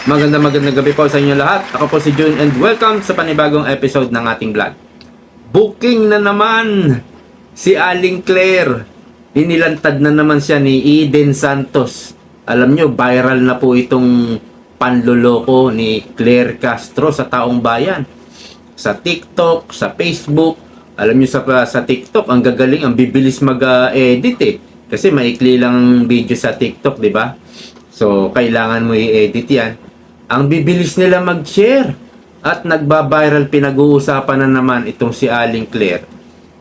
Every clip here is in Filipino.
Magandang gabi po sa inyo lahat. Ako po si June and welcome sa panibagong episode ng ating vlog. Booking na naman si Aling Claire. Inilantad na naman siya ni Eden Santos. Alam nyo, viral na po itong panloloko ni Claire Castro sa taong bayan. Sa TikTok, sa Facebook. Alam nyo sa TikTok, ang gagaling, ang bibilis mag-edit Kasi maikli lang ang video sa TikTok, di ba? So, kailangan mo i-edit yan. Ang bibilis nila mag-share at nagba-viral, pinag-uusapan na naman itong si Aling Claire.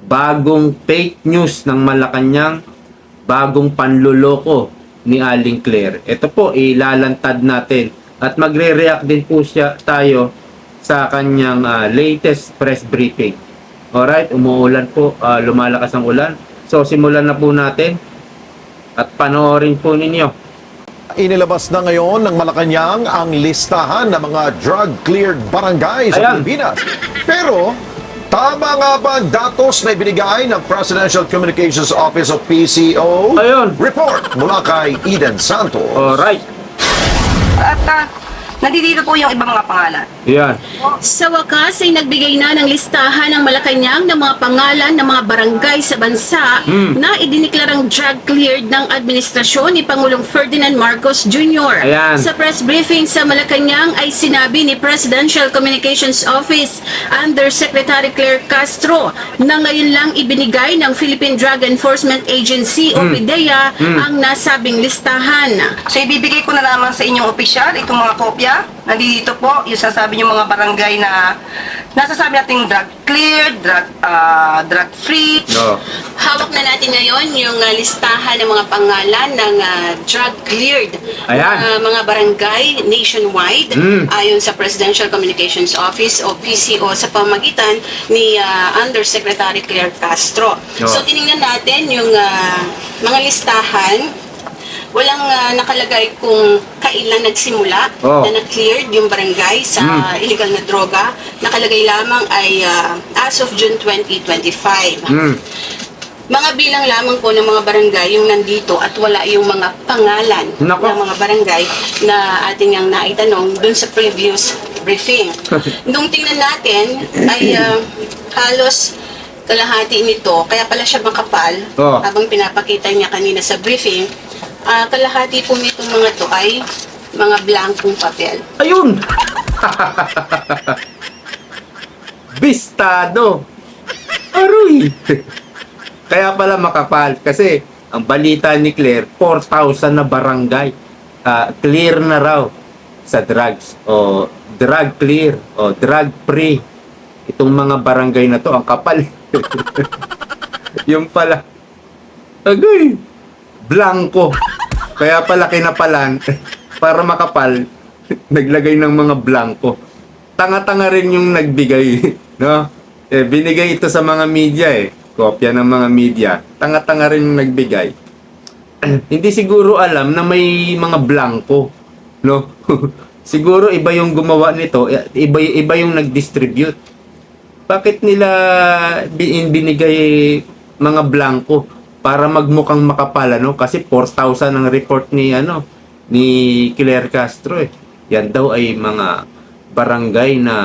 Bagong fake news ng Malacanang, bagong panloloko ni Aling Claire. Ito po, ilalantad natin at magre-react din po tayo sa kanyang latest press briefing. Alright, umuulan po, lumalakas ang ulan. So, simulan na po natin at panoorin po ninyo. Inilabas na ngayon ng Malacanang ang listahan ng mga drug-cleared barangay sa Ayan. Pilipinas. Pero, tama nga ba ang datos na ibinigay ng Presidential Communications Office of PCO? Ayun. Report mula kay Eden Santos. Alright. At nandito po yung ibang mga pangalan. Yan. Sa wakas ay nagbigay na ng listahan ng Malacanang ng mga pangalan ng mga barangay sa bansa na idiniklarang drug-cleared ng administrasyon ni Pangulong Ferdinand Marcos Jr. Ayan. Sa press briefing sa Malacanang ay sinabi ni Presidential Communications Office Undersecretary Claire Castro na ngayon lang ibinigay ng Philippine Drug Enforcement Agency o PDEA ang nasabing listahan. So ibibigay ko na lamang sa inyong opisyal itong mga kopya. Nandito po yung sasabi yung mga barangay na nasasabi natin drug cleared, drug free. No. Hawak na natin ngayon yung listahan ng mga pangalan ng drug cleared Ayan. mga barangay nationwide ayon sa Presidential Communications Office o PCO sa pamagitan ni Undersecretary Claire Castro. No. So tiningnan natin yung mga listahan. Walang nakalagay kung kailan nagsimula na na-cleared yung barangay sa illegal na droga. Nakalagay lamang ay as of June 2025. Mga bilang lamang po ng mga barangay yung nandito at wala yung mga pangalan Nako. ng mga barangay na ating ang naitanong dun sa previous briefing. Nung tingnan natin ay halos kalahati nito, kaya pala siya makapal habang pinapakita niya kanina sa briefing. Kalahati po nitong mga to ay mga blankong papel. Ayun! Bistado! Aroy! Kaya pala makapal. Kasi, ang balita ni Claire, 4,000 na barangay. Clear na raw sa drugs. O drug clear. O drug free. Itong mga barangay na to, ang kapal. Yung pala. Agay! Blanco. Kaya pala kinapalan para makapal, naglagay ng mga blanco. Tanga-tanga rin yung nagbigay, no? Binigay ito sa mga media Kopya ng mga media. Tanga-tanga rin yung nagbigay. Hindi siguro alam na may mga blanco, no? Siguro iba yung gumawa nito, iba yung nag-distribute. Bakit nila binigay mga blanco? Para magmukhang makapal, kasi 4,000 ang report ni Claire Castro Yan daw ay mga barangay na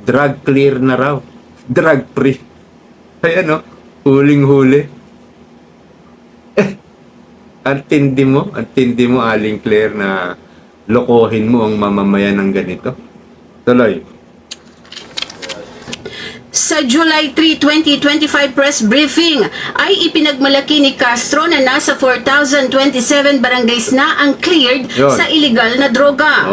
drug clear na raw, drug free. Ayan huling-huli. Antindi mo Aling Claire na lokohin mo ang mamamayan ng ganito. Tuloy. Sa July 3, 2025 press briefing ay ipinagmalaki ni Castro na nasa 4,027 barangays na ang cleared Yun. sa illegal na droga.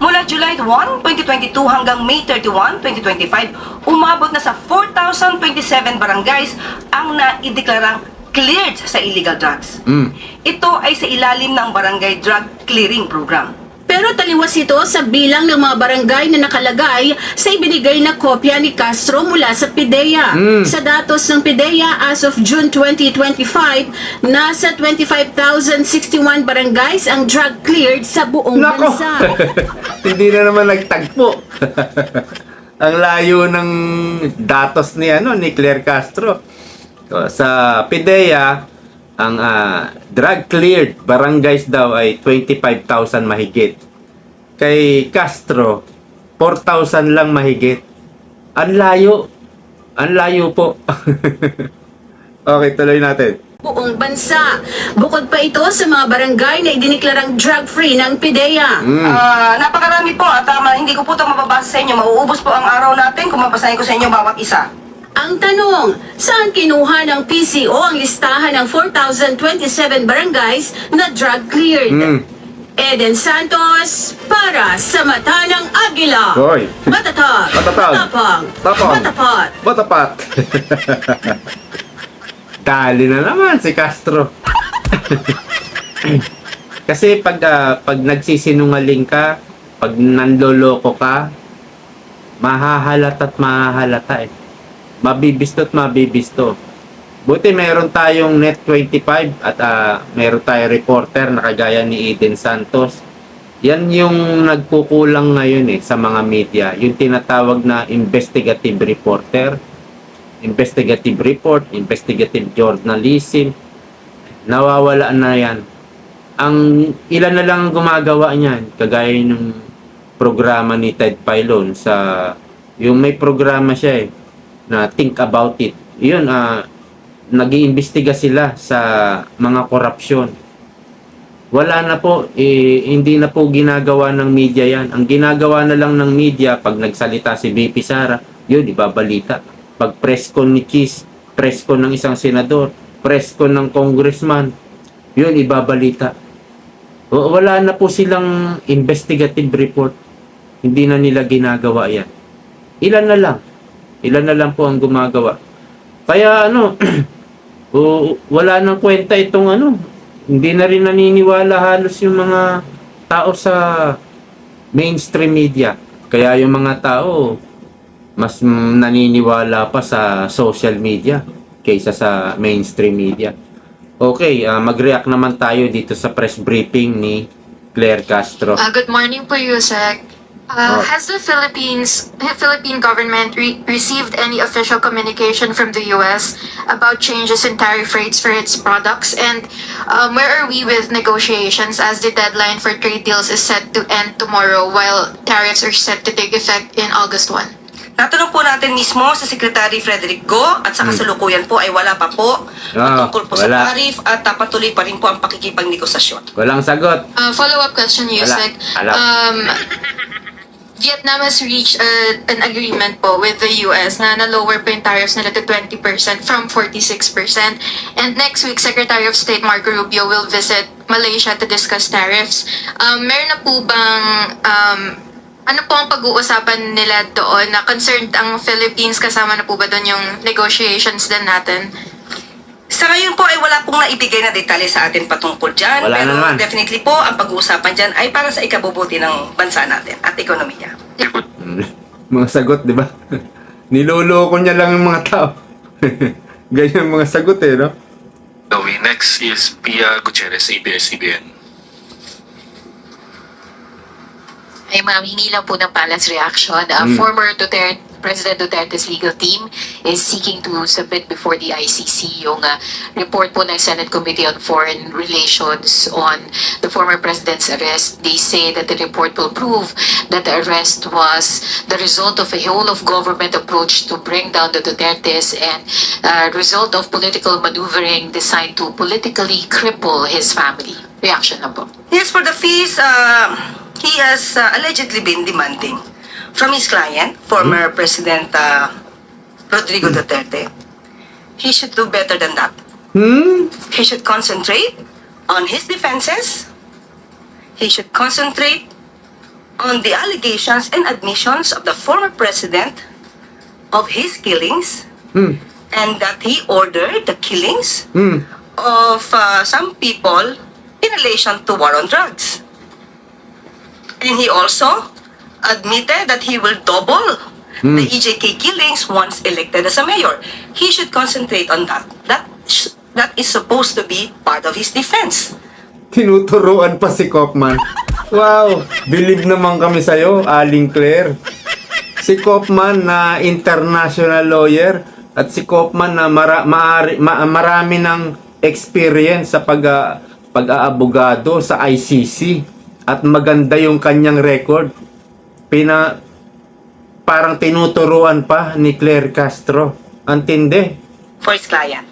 Mula July 1, 2022 hanggang May 31, 2025, umabot na sa 4,027 barangays ang naideklarang cleared sa illegal drugs. Ito ay sa ilalim ng Barangay Drug Clearing Program. Pero taliwas ito sa bilang ng mga barangay na nakalagay sa ibinigay na kopya ni Castro mula sa PDEA. Sa datos ng PDEA as of June 2025, nasa 25,061 barangays ang drug cleared sa buong Nako! bansa. Hindi na naman nagtagpo. Ang layo ng datos ni Claire Castro. So, sa PDEA, ang drug cleared barangays daw ay 25,000 mahigit. kay Castro, 4,000 lang mahigit. Ang layo. Ang layo po. Okay, tuloy natin. Buong bansa. Bukod pa ito sa mga barangay na idiniklarang drug-free ng PIDEA. Napakarami po at hindi ko po ito mababasa sa inyo. Mauubos po ang araw natin kung mabasahin ko sa inyo bawat isa. Ang tanong, saan kinuha ng PCO ang listahan ng 4,027 barangays na drug-cleared? Eden Santos para sa Mata ng Agila. Hoy. Matatag. Matatag. Matapang. Tapang. Matapat. Matapat. Dali na naman si Castro. Kasi pag nagsisinungaling ka, pag nanloloko ka, mahahalata at mahahalata eh. Mabibisto at mabibisto. Buti meron tayong Net25 at meron tayong reporter na kagaya ni Eden Santos. Yan yung nagkukulang ngayon eh sa mga media. Yung tinatawag na investigative reporter, investigative report, investigative journalism. Nawawala na yan. Ang ilan na lang ang gumagawa niyan, kagaya ng programa ni Ted Filon sa yung may programa siya eh na Think About It. Yun, nag-iimbestiga sila sa mga korupsyon. Wala na po, hindi na po ginagawa ng media yan. Ang ginagawa na lang ng media, pag nagsalita si BP Sara, yun, ibabalita. Pag press con ni Cheese, press con ng isang senador, press con ng congressman, yun, ibabalita. Wala na po silang investigative report. Hindi na nila ginagawa yan. Ilan na lang po ang gumagawa. Kaya wala nang kwenta itong hindi na rin naniniwala halos yung mga tao sa mainstream media. Kaya yung mga tao mas naniniwala pa sa social media kaysa sa mainstream media. Okay, mag-react naman tayo dito sa press briefing ni Claire Castro. Good morning po, Yusek. Has the Philippine government received any official communication from the U.S. about changes in tariff rates for its products? And where are we with negotiations as the deadline for trade deals is set to end tomorrow while tariffs are set to take effect in August 1? Natanong po natin mismo sa Secretary Frederick Go at sa kasalukuyan po ay wala pa po tungkol po sa wala. tariff at patuloy pa rin po ang pakikipagnegosasyon. Walang sagot. Follow-up question, Yusek. Wala. Vietnam has reached an agreement po with the US na na-lower po yung tariffs nila to 20% from 46%. And next week, Secretary of State Marco Rubio will visit Malaysia to discuss tariffs. Meron na po bang ano po ang pag-uusapan nila doon na concerned ang Philippines, kasama na po ba doon yung negotiations din natin? Sa ngayon po ay wala pong naibigay na detalye sa atin patungkol dyan. Wala pero na naman. definitely po ang pag-uusapan dyan ay para sa ikabubuti ng bansa natin at ekonomiya. Mga sagot, di ba? Niloloko niya lang yung mga tao. Ganyan mga sagot eh, no? Okay, next is Pia Gutierrez, ABS-CBN. Ay ma'am, hingi lang po ng balance reaction. Former President Duterte's legal team is seeking to submit before the ICC yung report po ng Senate Committee on Foreign Relations on the former president's arrest. They say that the report will prove that the arrest was the result of a whole-of-government approach to bring down the Dutertes and result of political maneuvering designed to politically cripple his family. Reaction lang po. Yes, for the fees, he has allegedly been demanding from his client, former President Rodrigo Duterte. He should do better than that. He should concentrate on his defenses. He should concentrate on the allegations and admissions of the former president of his killings and that he ordered the killings of some people in relation to war on drugs. And he also admitted that he will double the EJK killings once elected as a mayor. He should concentrate on that. That is supposed to be part of his defense. Tinuturuan pa si Kaufman. Wow! Believe naman kami sa'yo, Aling Claire. Si Kaufman na international lawyer at si Kaufman na marami ng experience sa pag-aabogado sa ICC. at maganda yung kanyang record. Parang tinuturuan pa ni Claire Castro. Ang tindi. For his client.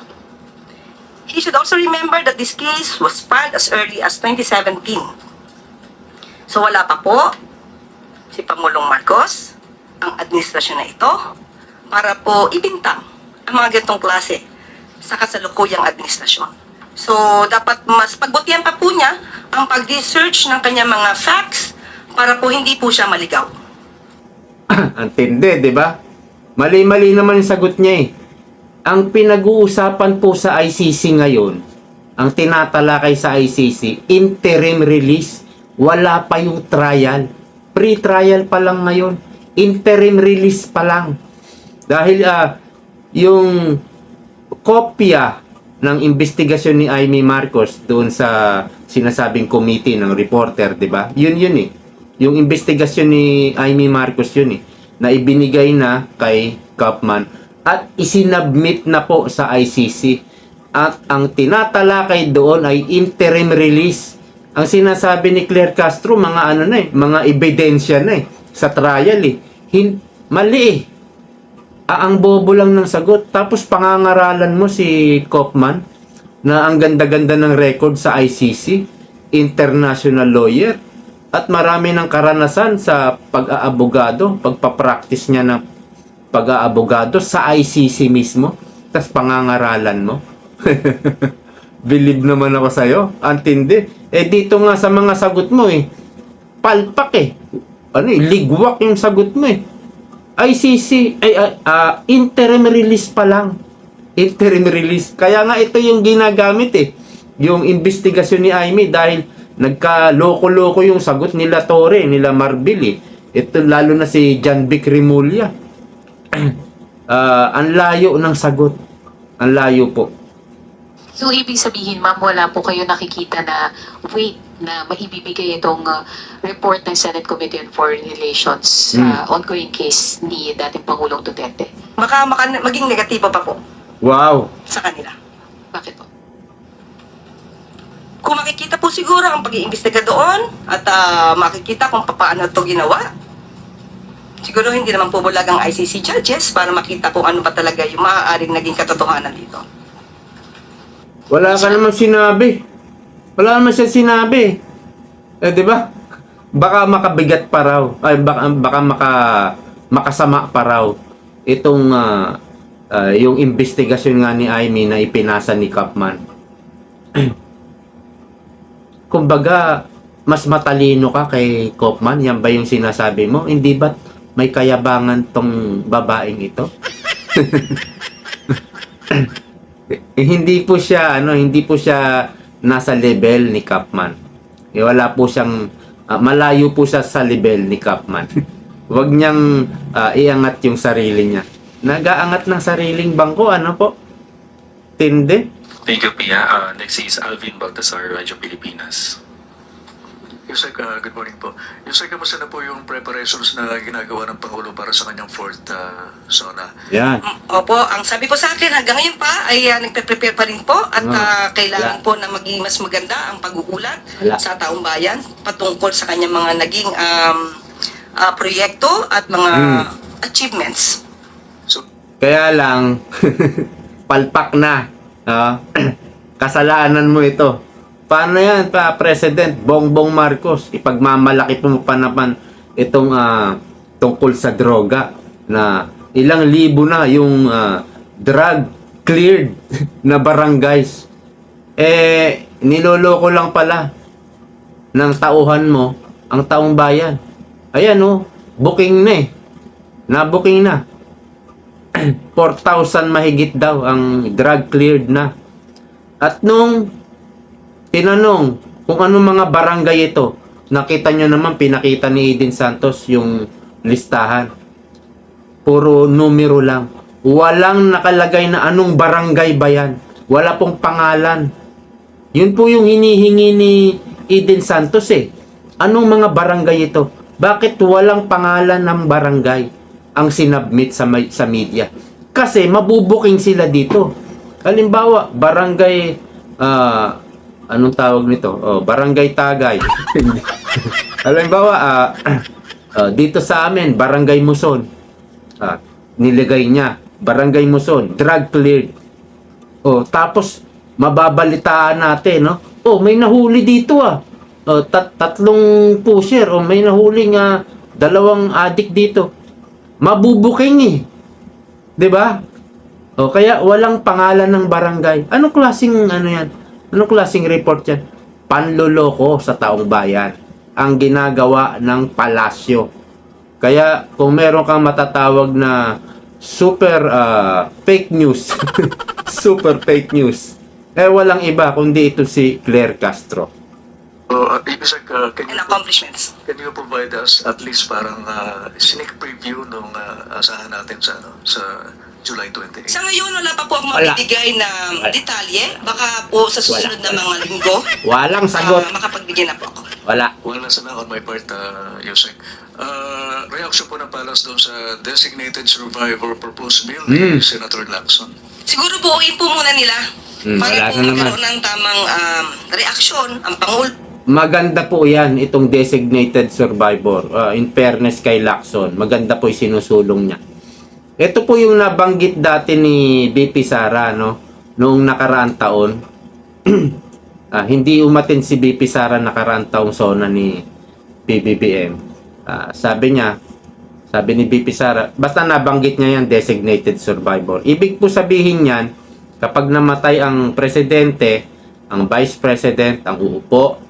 He should also remember that this case was filed as early as 2017. So wala pa po si Pangulong Marcos, ang administrasyon na ito, para po ibintang ang mga ganitong klase sa kasalukuyang administrasyon. So dapat mas pagbutihan pa po niya ang pag-research ng kanyang mga facts para po hindi po siya maligaw. Ang tindi, di ba? Mali-mali naman yung sagot niya eh. Ang pinag-uusapan po sa ICC ngayon, ang tinatalakay sa ICC, interim release. Wala pa yung trial. Pre-trial pa lang ngayon. Interim release pa lang. Dahil yung kopya ng investigasyon ni Amy Marcos doon sa sinasabing committee ng reporter, di ba? Yun eh. Yung investigasyon ni Amy Marcos yun eh. Na ibinigay na kay Kaufman at isinabmit na po sa ICC. At ang tinatalakay doon ay interim release. Ang sinasabi ni Claire Castro, mga ano na eh, mga ebidensya na eh, sa trial eh. Mali eh. Ang bobo lang ng sagot. Tapos pangangaralan mo si Kaufman na ang ganda-ganda ng record sa ICC, international lawyer, at marami ng karanasan sa pag-aabogado, pagpapractice niya ng pag-aabogado sa ICC mismo. Tapos pangangaralan mo. Believe naman ako sa'yo. Antindi. Dito nga sa mga sagot mo palpak ligwak yung sagot mo ICC, interim release pa lang. Interim release. Kaya nga ito yung ginagamit yung investigasyon ni Amy dahil nagka-loko-loko yung sagot nila Torre, nila Marbil Ito lalo na si John Vic Remulla. Ang layo ng sagot. Ang layo po. So, ibig sabihin, ma'am, wala po kayo nakikita na weight na maibibigay itong report ng Senate Committee on Foreign Relations sa ongoing case ni dating Pangulong Duterte. Maging negatibo pa po Wow. sa kanila. Bakit po? Kung makikita po siguro ang pag-iimbestiga doon at makikita kung paano ito ginawa, siguro hindi naman po bulag ang ICC judges para makita kung ano pa talaga yung maaaring naging katotohanan dito. Wala ka naman sinabi. Wala naman siya sinabi. Di ba? Baka makabigat pa raw. Ay, baka makasama pa raw itong yung investigasyon nga ni Amy na ipinasa ni Kaufman. Kumbaga, mas matalino ka kay Kaufman? Yan ba yung sinasabi mo? Hindi ba may kayabangan tong babaeng ito? Hindi po siya nasa level ni Kaufman. Wala po siyang malayo po siya sa level ni Kaufman. Huwag niyang iangat yung sarili niya. Nag-aangat ng sariling bangko, ano po? Tindi. Thank you, Pia. Next is Alvin Baltasar, Radyo Pilipinas. Yusek, good morning po. Yusek, kamusta na po yung preparations na ginagawa ng Pangulo para sa kanyang fourth zona? Yan. Opo, ang sabi po sa akin hanggang ngayon pa ay nagpe-prepare pa rin po at kailangan po na maging mas maganda ang pag-uulat sa taong bayan patungkol sa kanyang mga naging proyekto at mga achievements. Kaya lang, palpak na. Kasalanan mo ito. Paano yan, President Bongbong Marcos? Ipagmamalaki mo pa naman itong tungkol sa droga na ilang libo na yung drug cleared na barangays. Niloloko lang pala ng tauhan mo ang taong bayan. Ayan booking na na-booking na. 4,000 mahigit daw ang drug cleared na. At nung tinanong kung ano mga barangay ito, nakita nyo naman, pinakita ni Eden Santos yung listahan. Puro numero lang. Walang nakalagay na anong barangay ba yan. Wala pong pangalan. Yun po yung hinihingi ni Eden Santos Anong mga barangay ito? Bakit walang pangalan ng barangay ang sinubmit sa media? Kasi mabubuking sila dito. Halimbawa, barangay anong tawag nito? Barangay Tagay. Halimbawa, dito sa amin, Barangay Muson. Nilagay niya, Barangay Muson, drug cleared. Tapos, mababalitaan natin, no? May nahuli dito, tatlong pusher, may nahuling 2 adik dito. Mabubuking, eh. 'Di ba? Kaya walang pangalan ng barangay. Anong klaseng yan? Anong klaseng report yan? Panloloko sa taong bayan ang ginagawa ng palasyo. Kaya kung meron kang matatawag na super fake news, super fake news, walang iba kundi ito si Claire Castro. So, Yusek, And accomplishments. can you provide us at least parang sneak preview nung asahan natin sa July 28? Sa ngayon, wala pa po akong Wala. mabibigay na detalye. Baka po sa susunod na mga linggo, Walang sagot. makapagbigyan na po ako. Wala. Wala sana on my part, Yusek. Reaction po ng Palace doon sa Designated Survivor Proposed Bill ni Senator Lacson. Siguro po, po muna nila. wala Para po na naman. magkaroon ng tamang reaksyon ang Pangulo. Maganda po yan, itong designated survivor. In fairness kay Lacson, maganda po yung sinusulong niya. Ito po yung nabanggit dati ni BP Sara, no? Noong nakaraang taon. Hindi umatin si BP Sara nakaraang taong SONA ni PBBM. Sabi ni BP Sara, basta nabanggit niya yan, designated survivor. Ibig po sabihin yan, kapag namatay ang presidente, ang vice president, ang uupo.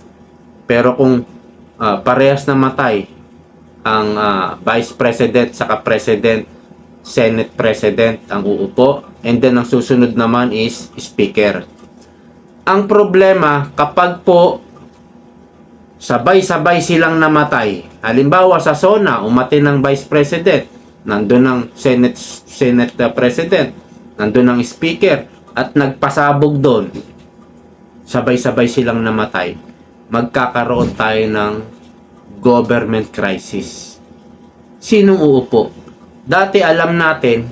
Pero kung parehas namatay ang vice president saka president, senate president ang uupo, and then ang susunod naman is speaker. Ang problema, kapag po sabay-sabay silang namatay, halimbawa sa SONA, umatin ng vice president, nandun ang senate president, nandun ang speaker, at nagpasabog doon, sabay-sabay silang namatay, magkakaroon tayo ng government crisis. Sinong uupo? Dati alam natin,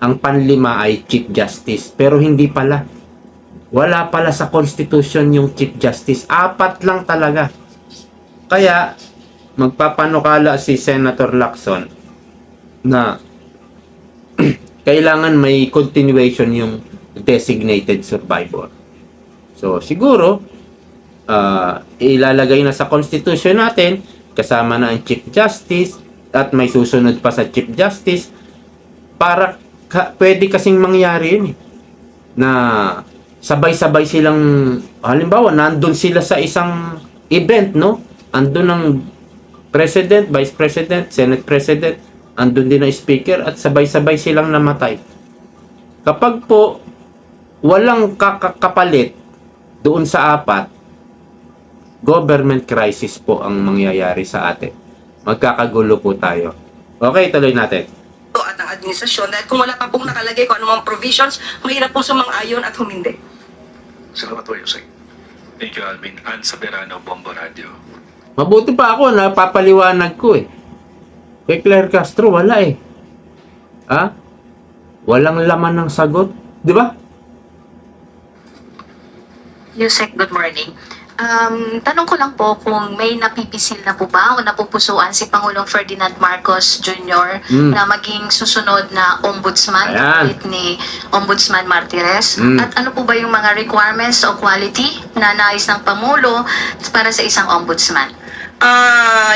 ang panlima ay Chief Justice, pero hindi pala. Wala pala sa Constitution yung Chief Justice. 4 lang talaga. Kaya, magpapanukala si Senator Lacson na kailangan may continuation yung designated survivor. So, siguro, ilalagay na sa Constitution natin, kasama na ang Chief Justice, at may susunod pa sa Chief Justice, para pwede kasing mangyari yun, na sabay-sabay silang, halimbawa, nandun sila sa isang event, no? Andun ang President, Vice President, Senate President, andun din ang Speaker, at sabay-sabay silang namatay. Kapag po, walang kapalit doon sa 4, government crisis po ang mangyayari sa atin. Magkakagulo po tayo. Okay, tuloy natin. At ang administrasyon, dahil kung wala pa pong nakalagay kung anumang provisions, mahirap pong sumang-ayon at humindi. Salamat po, Yusek. Thank you, Alvin. Ann Saberano, Bombo Radio. Mabuti pa ako, napapaliwanag ko eh. Kay Claire Castro, wala eh. Walang laman ng sagot. Di ba? Yusek, good morning. Tanong ko lang po kung may napipisil na po ba o napupusuan si Pangulong Ferdinand Marcos Jr. na maging susunod na ombudsman ulit ni Ombudsman Martires? At ano po ba yung mga requirements o quality na nais ng Pangulo para sa isang ombudsman?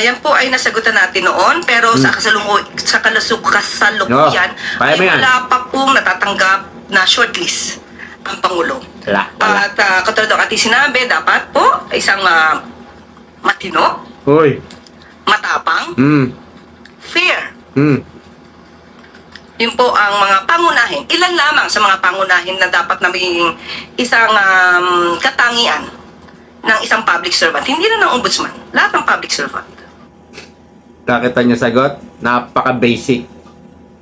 Yan po ay nasagutan natin noon, pero sa kasalukuyan ay wala pa pong natatanggap na shortlist ang Pangulo. Wala. At katulad ng ating sinabi, dapat po isang matino, Uy. matapang, fair. Yun po ang mga pangunahin. Ilan lamang sa mga pangunahin na dapat na maging isang katangian ng isang public servant. Hindi na ng ombudsman. Lahat ng public servant. Nakita niyo sagot? Napaka-basic.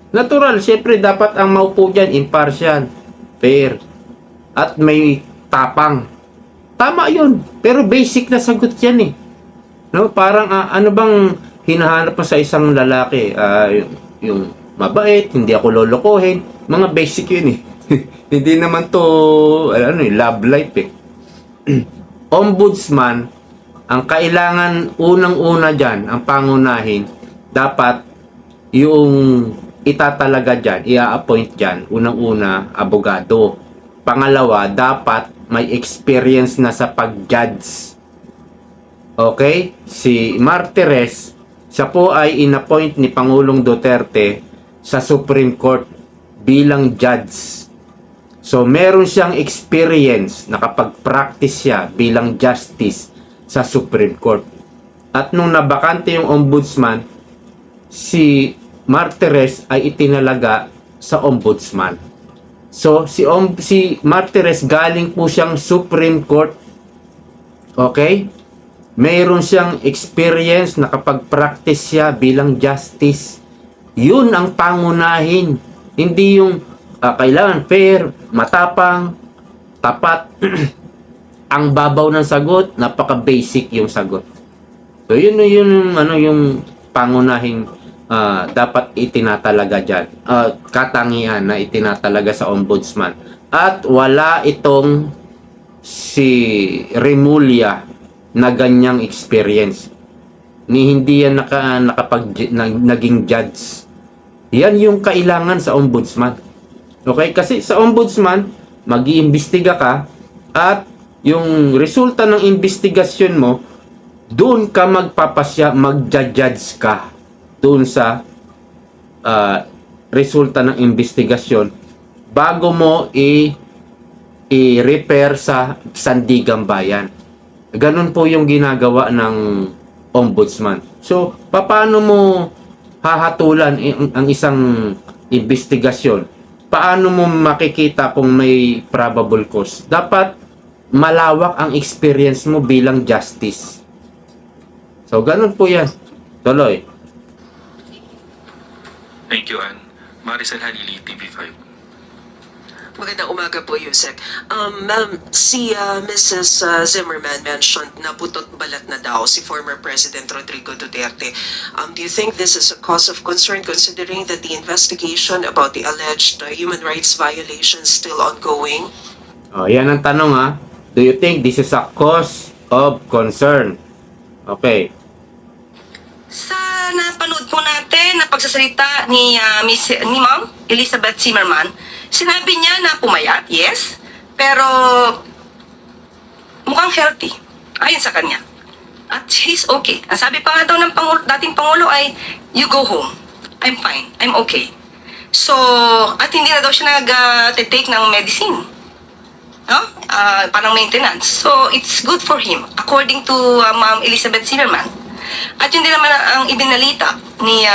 Natural, syempre dapat ang maupo dyan, impartial, fair, at may tapang. Tama yun. Pero basic na sagot yan eh. No? Parang ano bang hinahanap mo sa isang lalaki? Yung mabait, hindi ako lolokohin. Mga basic yun eh. Hindi naman to love life eh. ombudsman, ang kailangan unang-una dyan, ang pangunahin, dapat yung itatalaga dyan, i-appoint dyan, unang-una, abogado. Pangalawa, dapat may experience na sa pag-judge. Okay? Si Martires, siya po ay inappoint ni Pangulong Duterte sa Supreme Court bilang judge. So, meron siyang experience, nakapag-practice siya bilang justice sa Supreme Court. At nung nabakante yung ombudsman, si Martires ay itinalaga sa ombudsman. So, si Martires galing po siyang Supreme Court. Okay? Mayroon siyang experience, nakapag-practice siya bilang justice. Yun ang pangunahin. Hindi yung kailangan fair, matapang, tapat. Ang babaw ng sagot, napaka-basic yung sagot. So, yun yung pangunahing dapat itinatalaga dyan. Katangian na itinatalaga sa ombudsman. At wala itong si Remulla na ganyang experience. Hindi yan naging judge. Yan yung kailangan sa ombudsman. Okay? Kasi sa ombudsman, mag-iimbestiga ka at yung resulta ng investigasyon mo, doon ka mag-judge ka doon sa resulta ng investigasyon bago mo i-repair sa Sandigang Bayan. Ganun po yung ginagawa ng ombudsman. So, paano mo hahatulan ang isang investigasyon? Paano mo makikita kung may probable cause? Dapat malawak ang experience mo bilang justice. So, ganun po yan. Tuloy. Thank you, Ann. Maricel Halili, TV5. Magandang umaga po, Yusek. Ma'am, si Mrs. Zimmerman mentioned na putot balat na daw si former President Rodrigo Duterte. Do you think this is a cause of concern considering that the investigation about the alleged human rights violations still ongoing? Oh, yan ang tanong ha. Do you think this is a cause of concern? Okay. Sa napanood po natin na pagsasalita ni Ma'am Elizabeth Zimmerman, sinabi niya na pumayat, yes, pero mukhang healthy, ayon sa kanya. At he's okay. Ang sabi pa nga daw ng dating Pangulo ay, you go home. I'm fine. I'm okay. So, at hindi na daw siya nag-take ng medicine. No? Parang maintenance. So, it's good for him, according to Ma'am Elizabeth Zimmerman. At yun din naman ang ibinalita ni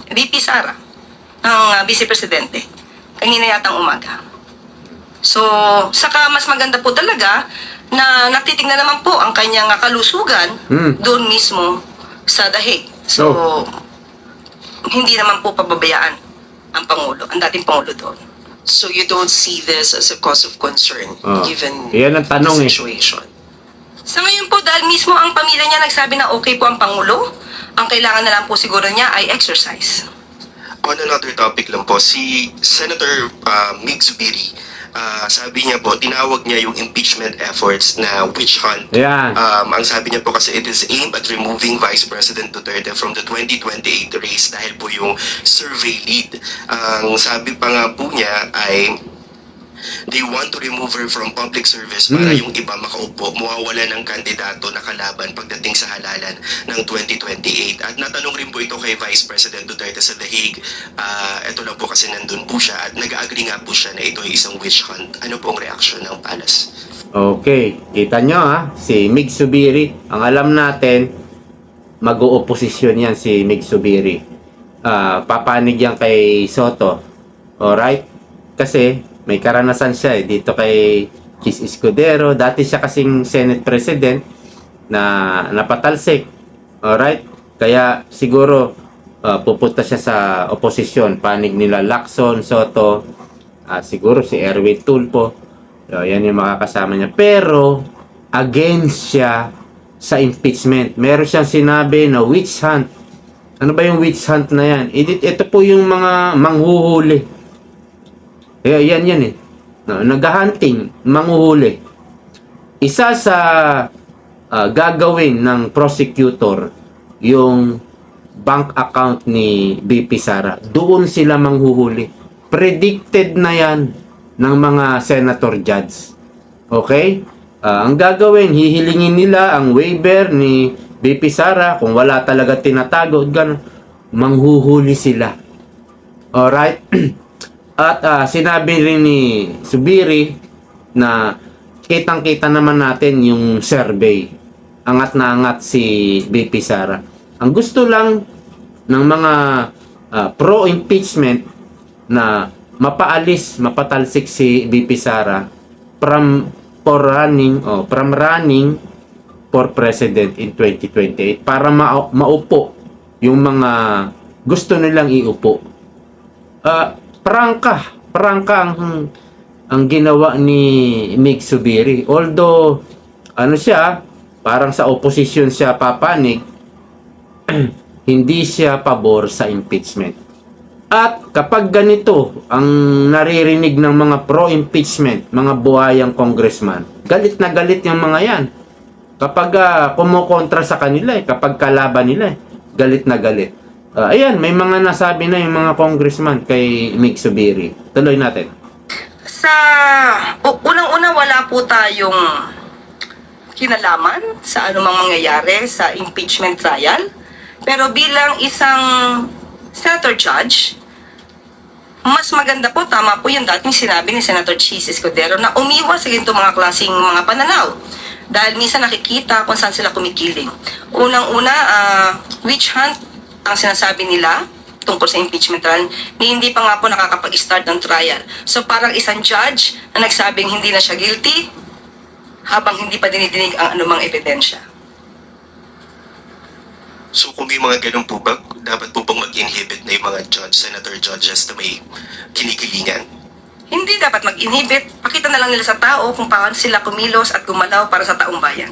VP Sara, ng Vice Presidente, kanina yatang umaga. So, saka mas maganda po talaga na natitignan naman po ang kanyang kalusugan doon mismo sa The Hague. So, hindi naman po pababayaan ang Pangulo, ang dating Pangulo doon. So you don't see this as a cause of concern given yan ang tanong the situation? Sa ngayon po, dahil mismo ang pamilya niya nagsabi na okay po ang Pangulo, ang kailangan na lang po siguro niya ay exercise. On another topic lang po, si Senator Mig Zubiri, sabi niya po, tinawag niya yung impeachment efforts na witch hunt. Yan. Ang sabi niya po kasi it is aimed at removing Vice President Duterte from the 2028 race dahil po yung survey lead. Ang sabi pa nga po niya ay they want to remove her from public service para yung iba makaupo, mawawala ng kandidato na kalaban pagdating sa halalan ng 2028. At natanong rin po ito kay Vice President Duterte sa The Hague. Ito lang po kasi nandun po siya at nag-agree nga po siya na ito ay isang witch hunt. Ano pong reaksyon ng Palace? Okay. Kita nyo ha, si Mig Zubiri, ang alam natin, mag-ooposisyon yan si Mig Zubiri. Papanig yan kay Soto. Alright? Kasi may karanasan siya dito kay Chis Escudero. Dati siya kasing Senate President na napatalsik. Alright? Kaya siguro pupunta siya sa oposisyon. Panig nila Lacson, Soto, siguro si Erwin Tulfo. Yan yung makakasama niya. Pero against siya sa impeachment. Meron siyang sinabi na witch hunt. Ano ba yung witch hunt na yan? Ito po yung mga manghuhuli. Yan eh. Nag-hunting, manghuhuli. isa sa gagawin ng prosecutor yung bank account ni BP Sara. Doon sila manghuhuli. Predicted na yan ng mga senator judge. Okay? Ang gagawin, hihilingin nila ang waiver ni BP Sara kung wala talaga tinatago, ganun. Manghuhuli sila. Alright? At sinabi rin ni Zubiri na kitang-kita naman natin yung survey. Angat na angat si BP Sara. Ang gusto lang ng mga pro-impeachment na mapaalis, mapatalsik si BP Sara from running for president in 2028 para maupo yung mga gusto nilang iupo. Prangka ang ginawa ni Mig Zubiri. Although siya, parang sa opposition siya papanig, hindi siya pabor sa impeachment. At kapag ganito ang naririnig ng mga pro-impeachment, mga buhayang congressman, galit na galit yung mga yan. Kapag kumukontra sa kanila, kapag kalaban nila, galit na galit. Ayan, may mga nasabi na yung mga congressman kay Mig Zubiri. Tuloy natin. Sa unang-una, wala po tayong kinalaman sa anumang mangyayari sa impeachment trial. Pero bilang isang senator judge, mas maganda po, tama po yung dating sinabi ni Senator Chis Escudero na umiwas sa ganito mga klaseng mga pananaw. Dahil minsan nakikita kung saan sila kumikiling. Unang-una, witch hunt ang sinasabi nila tungkol sa impeachment trial, ni hindi pa nga po nakakapag-start ng trial. So parang isang judge na nagsabing hindi na siya guilty habang hindi pa dinidinig ang anumang ebidensya. So kung may mga ganun po ba, dapat po bang mag-inhibit na yung mga senator judges na may kinikilingan? Hindi dapat mag-inhibit. Pakita na lang nila sa tao kung paano sila kumilos at gumalaw para sa taong bayan.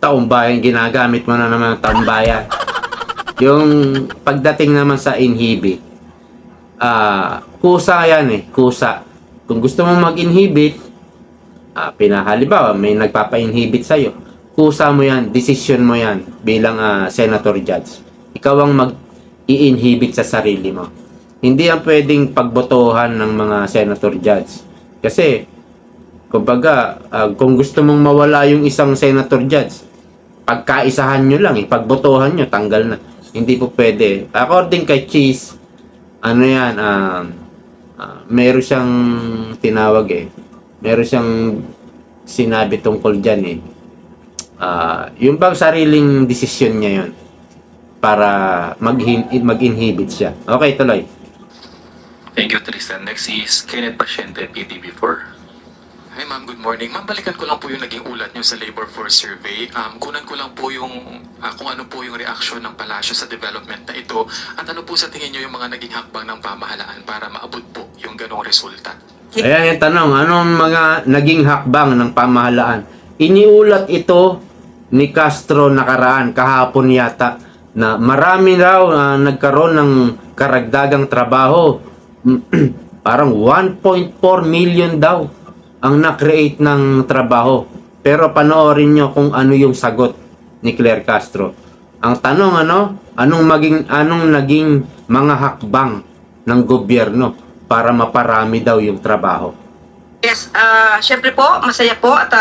Taong bayan, ginagamit mo na naman ang taong bayan. Yung pagdating naman sa inhibit, kusa yan kusa. Kung gusto mo mag-inhibit, halimbawa may nagpapa-inhibit sa'yo, kusa mo yan, decision mo yan bilang senator judge. Ikaw ang mag-i-inhibit sa sarili mo. Hindi yan pwedeng pagbotohan ng mga senator judge. Kasi, kumbaga, kung gusto mong mawala yung isang senator judge, pagkaisahan nyo lang, pagbotohan nyo, tanggal na. Hindi po pwede. According kay Cheese, meron siyang tinawag meron siyang sinabi tungkol dyan yung bang sariling desisyon niya yun para mag-inhibit siya. Okay, tuloy. Thank you, Tristan. Next is Kenneth Pasyente, PTV4. Hi ma'am, good morning. Ma'am, balikan ko lang po yung naging ulat nyo sa labor force survey. Kunan ko lang po yung kung ano po yung reaksyon ng palasyo sa development na ito at ano po sa tingin nyo yung mga naging hakbang ng pamahalaan para maabot po yung ganong resulta. Ayan yung tanong, anong mga naging hakbang ng pamahalaan? Iniulat ito ni Castro nakaraan, kahapon yata, na marami raw nagkaroon ng karagdagang trabaho. Parang 1.4 million daw ang na-create ng trabaho. Pero panoorin nyo kung ano yung sagot ni Claire Castro. Ang tanong anong naging mga hakbang ng gobyerno para maparami daw yung trabaho? Yes, syempre po, masaya po at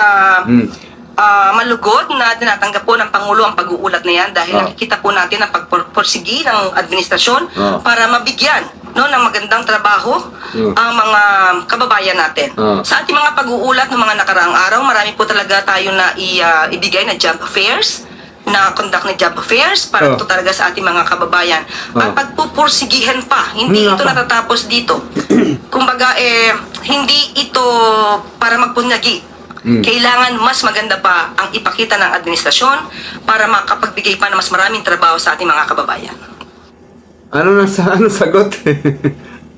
malugod na tinatanggap po ng Pangulo ang pag-uulat na yan dahil nakikita po natin ang pagporsigi ng administrasyon para mabigyan ng magandang trabaho ang mga kababayan natin. Sa ating mga pag-uulat ng mga nakaraang araw, marami po talaga tayo na ibigay na job fairs, na conduct na job fairs para ito talaga sa ating mga kababayan. At pagpupursigihan pa, hindi ito natatapos dito. Kumbaga, hindi ito para magpunyagi. Kailangan mas maganda pa ang ipakita ng administrasyon para makapagbigay pa ng mas maraming trabaho sa ating mga kababayan. Ano sagot?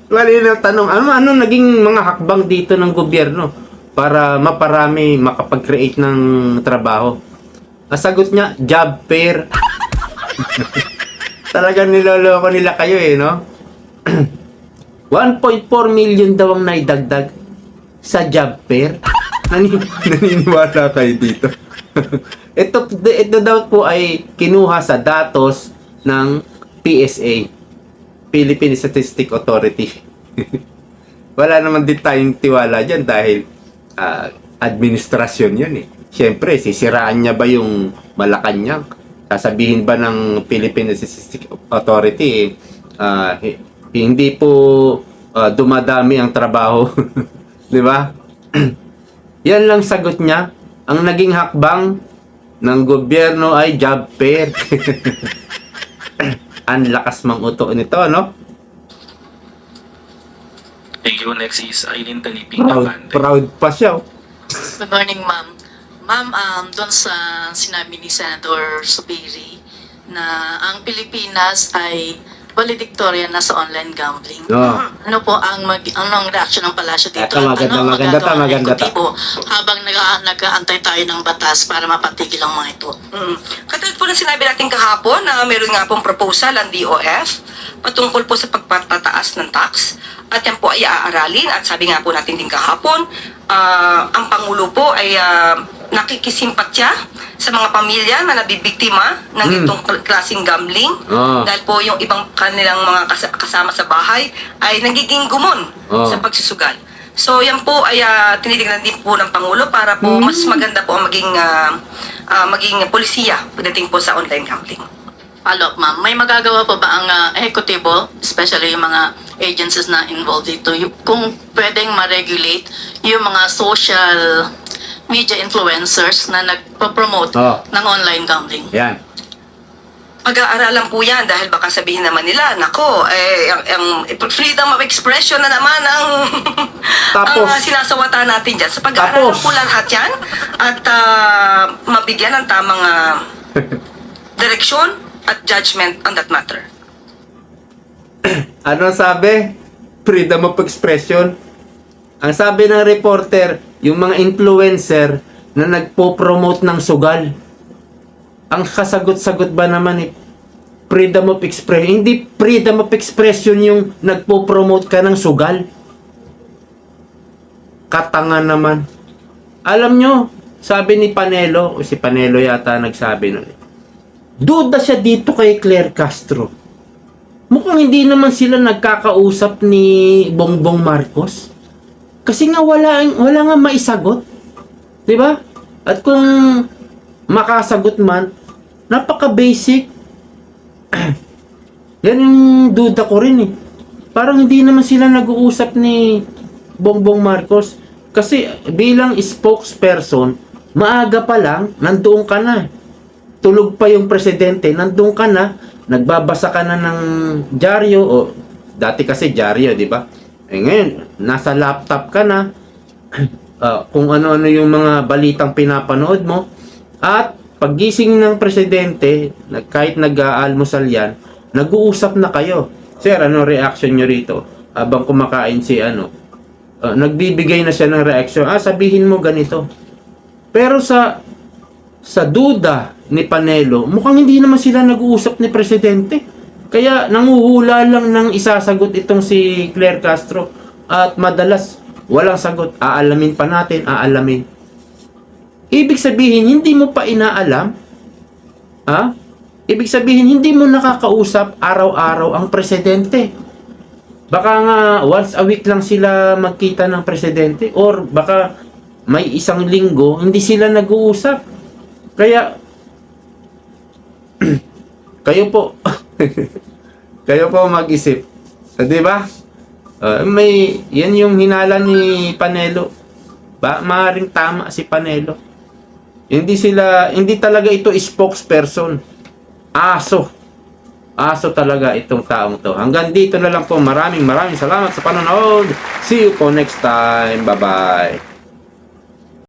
Wali na tanong, ano naging mga hakbang dito ng gobyerno para maparami, makapag-create ng trabaho? Ang sagot niya, job fair. Talagang niloloko nila kayo no? 1.4 million daw ang naidagdag sa job fair. Naniniwala kayo dito. ito daw po ay kinuha sa datos ng PSA, Philippine Statistics Authority. Wala naman din tayong tiwala dyan dahil administrasyon yan eh. Siyempre, sisiraan niya ba yung Malacanang? Sasabihin ba ng Philippine Statistics Authority hindi po dumadami ang trabaho? Di ba? Yan lang sagot niya. Ang naging hakbang ng gobyerno ay job fair. Ang lakas mang uto nito, no? Thank you. Next is Aileen Taliping Abante. Proud pa siya. Good morning, ma'am. Ma'am, doon sa sinabi ni Senator Subiri na ang Pilipinas ay valedictorian na sa online gambling. Ano po anong reaction ng palasyo dito? Maganda ta. Habang nag-aantay tayo ng batas para mapatigil ang mga ito? Katulad po na sinabi natin kahapon na meron nga pong proposal ang DOF patungkol po sa pagpatataas ng tax. At yan po ay aaralin. At sabi nga po natin din kahapon, ang Pangulo po ay nakikisimpatya sa mga pamilya na nabibiktima ng itong klaseng gambling. Dahil po yung ibang kanilang mga kasama sa bahay ay nagiging gumon sa pagsusugal. So yan po ay tinitignan din po ng Pangulo para po mas maganda po ang maging polisiya pagdating po sa online gambling. Follow-up, ma'am. May magagawa pa ba ang ehekutibo, especially yung mga agencies na involved dito, kung pwedeng ma-regulate yung mga social media influencers na nagpo-promote ng online gambling? Yan. Pag-aaralan po yan dahil baka sabihin naman nila, nako, ang freedom of expression na naman ang sinasawata natin dyan. Sa pag-aaralan po lahat yan at mabigyan ng tamang direksyon at judgment on that matter. Ano sabi? Freedom of expression. Ang sabi ng reporter, yung mga influencer na nagpo-promote ng sugal. Ang kasagot-sagot ba naman freedom of expression? Hindi freedom of expression yung nagpo-promote ka ng sugal. Katangan naman. Alam nyo, sabi ni Panelo, o si Panelo yata nagsabi nun, duda siya dito kay Claire Castro. Mukhang hindi naman sila nagkakausap ni Bongbong Marcos. Kasi nga wala nga maisagot. 'Di ba? At kung makasagot man, napaka-basic. Yan yung duda ko rin eh. Parang hindi naman sila nag-uusap ni Bongbong Marcos. Kasi bilang spokesperson, maaga pa lang, nandoon ka na. Tulog pa yung presidente, nandun ka na, nagbabasa ka na ng dyaryo, o dati kasi dyaryo, di ba? Eh ngayon, nasa laptop ka na, kung ano-ano yung mga balitang pinapanood mo, at paggising ng presidente, kahit nag-aalmusal yan, nag-uusap na kayo. Sir, ano reaction nyo rito? Habang kumakain si nagbibigay na siya ng reaction, sabihin mo ganito. Pero sa duda ni Panelo, mukhang hindi naman sila nag-uusap ni Presidente. Kaya nanguhula lang ng isasagot itong si Claire Castro. At madalas, walang sagot. Aalamin pa natin, aalamin. Ibig sabihin, hindi mo pa inaalam. Ibig sabihin, hindi mo nakakausap araw-araw ang Presidente. Baka nga, once a week lang sila magkita ng Presidente. Or baka may isang linggo, hindi sila nag-uusap. Kaya, kayo po mag-isip. Di ba? Yan yung hinala ni Panelo. Maaaring tama si Panelo. Hindi talaga ito spokesperson. Aso talaga itong taong to. Hanggang dito na lang po. Maraming salamat sa panonood. See you po next time. Bye-bye.